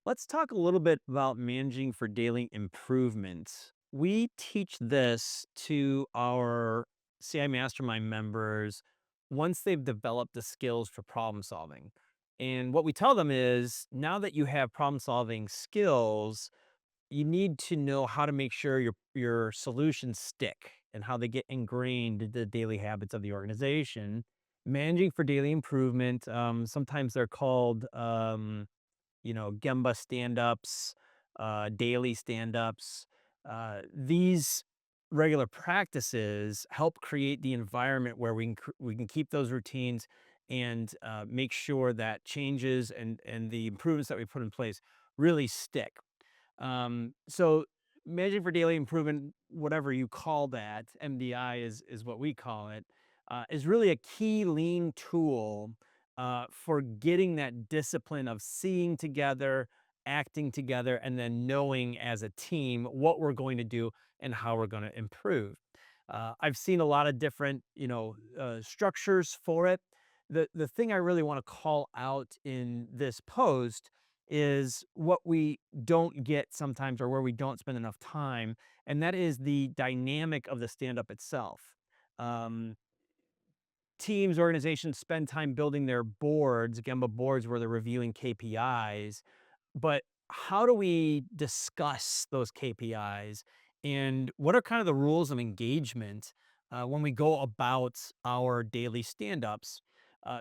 Let's talk a little bit about managing for daily improvement. We teach this to our CI Mastermind members once they've developed the skills for problem solving. And what we tell them is now that you have problem solving skills, you need to know how to make sure your solutions stick and how they get ingrained into the daily habits of the organization. Managing for daily improvement, sometimes they're called Gemba stand-ups, daily stand-ups. These regular practices help create the environment where we can keep those routines and make sure that changes and the improvements that we put in place really stick. So managing for daily improvement, whatever you call that, MDI is what we call it, is really a key lean tool for getting that discipline of seeing together, acting together, and then knowing as a team what we're going to do and how we're going to improve. I've seen a lot of different, structures for it. The thing I really want to call out in this post is what we don't get sometimes or where we don't spend enough time, and that is the dynamic of the stand up itself. Um, Teams, organizations spend time building their boards, Gemba boards where they're reviewing KPIs, but how do we discuss those KPIs and what are kind of the rules of engagement when we go about our daily stand-ups?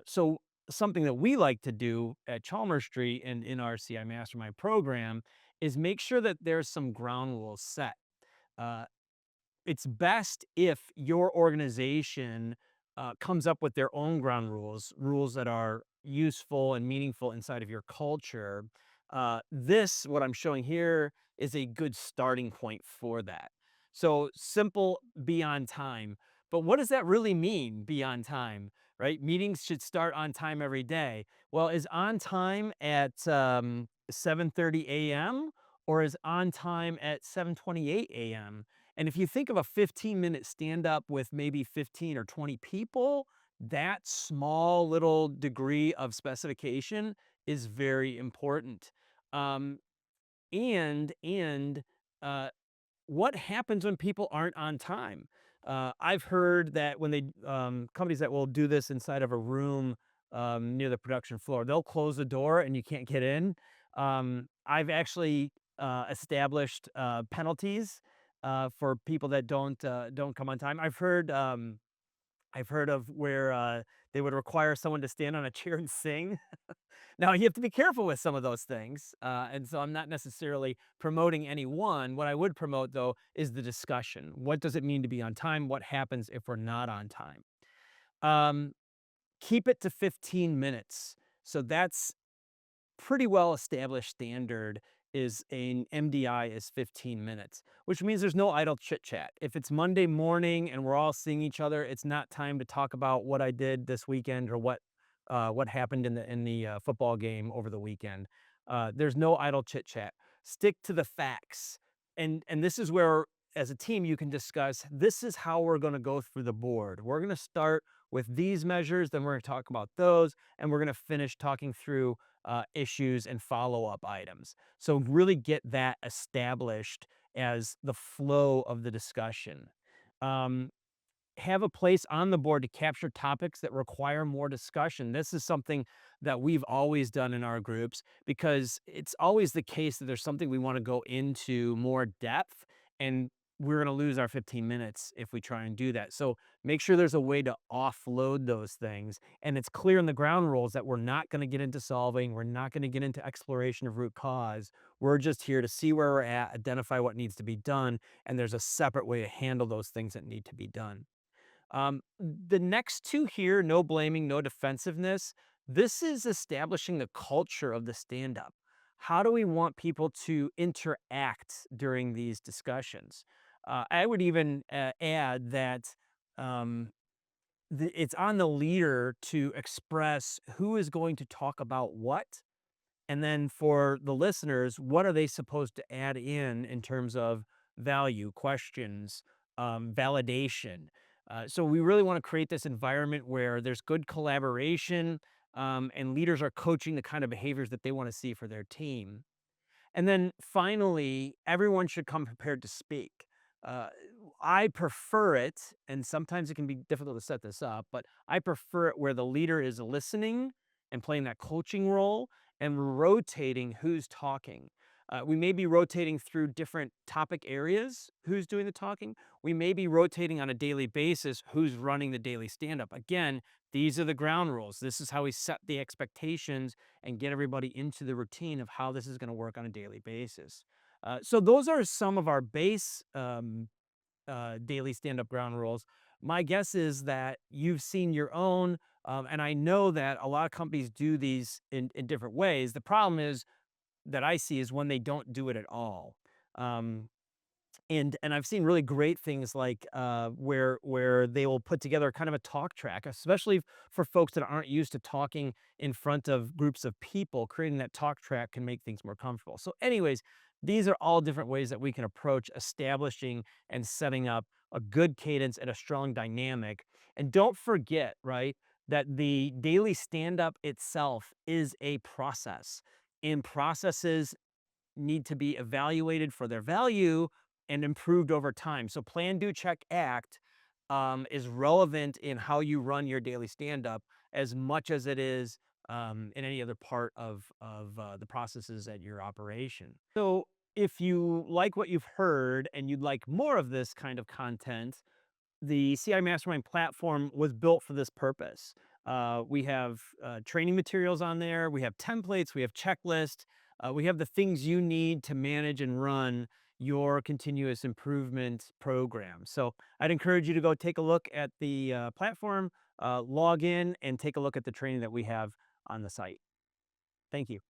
So something that we like to do at Chalmers Street and in our CI Mastermind program is make sure that there's some ground rules set. Uh, it's best if your organization comes up with their own ground rules, rules that are useful and meaningful inside of your culture. What I'm showing here, is a good starting point for that. So simple, be on time. But what does that really mean, be on time? Right? Meetings should start on time every day. Well, is on time at 7:30 a.m. or is on time at 7:28 a.m.? And if you think of a 15-minute stand up with maybe 15 or 20 people, that small little degree of specification is very important. Um, and uh, what happens when people aren't on time? I've heard that when companies that will do this inside of a room near the production floor, they'll close the door and you can't get in. I've actually established penalties for people that don't come on time. I've heard of where they would require someone to stand on a chair and sing. Now, you have to be careful with some of those things, and so I'm not necessarily promoting any one. What I would promote, though, is the discussion. What does it mean to be on time? What happens if we're not on time? Um, Keep it to 15 minutes. So that's pretty well established standard is an MDI is 15 minutes, which means there's no idle chit chat. If it's Monday morning and we're all seeing each other, it's not time to talk about what I did this weekend or what happened in the football game over the weekend. There's no idle chit chat. Stick to the facts, and this is where, as a team, you can discuss. This is how we're going to go through the board. We're going to start with these measures, then we're going to talk about those, and we're going to finish talking through issues and follow up items. So really get that established as the flow of the discussion. Um, have a place on the board to capture topics that require more discussion. This is something that we've always done in our groups because it's always the case that there's something we want to go into more depth, and we're going to lose our 15 minutes if we try and do that. So make sure there's a way to offload those things. And it's clear in the ground rules that we're not going to get into solving, we're not going to get into exploration of root cause. We're just here to see where we're at, identify what needs to be done, and there's a separate way to handle those things that need to be done. The next two here, no blaming, no defensiveness, this is establishing the culture of the stand up. How do we want people to interact during these discussions? I would even add that um, it's on the leader to express who is going to talk about what. And then for the listeners, what are they supposed to add in terms of value, questions, validation? So we really want to create this environment where there's good collaboration, and leaders are coaching the kind of behaviors that they want to see for their team. And then finally, everyone should come prepared to speak. Uh, I prefer it, and sometimes it can be difficult to set this up, but I prefer it where the leader is listening and playing that coaching role and rotating who's talking. We may be rotating through different topic areas, who's doing the talking. We may be rotating on a daily basis, who's running the daily stand up. Again, these are the ground rules. This is how we set the expectations and get everybody into the routine of how this is going to work on a daily basis. So those are some of our base daily stand-up ground rules. My guess is that you've seen your own, and I know that a lot of companies do these in different ways. The problem is that I see is when they don't do it at all. Um, and I've seen really great things like, where they will put together kind of a talk track, especially for folks that aren't used to talking in front of groups of people. Creating that talk track can make things more comfortable. So anyways, these are all different ways that we can approach establishing and setting up a good cadence and a strong dynamic. And don't forget, right, that the daily stand up itself is a process. And processes need to be evaluated for their value and improved over time. So plan, do, check, act is relevant in how you run your daily stand up as much as it is in any other part of the processes at your operation. So if you like what you've heard and you'd like more of this kind of content, the CI Mastermind platform was built for this purpose. We have training materials on there. We have templates. We have checklists. We have the things you need to manage and run your continuous improvement program. So I'd encourage you to go take a look at the platform, log in, and take a look at the training that we have on the site. Thank you.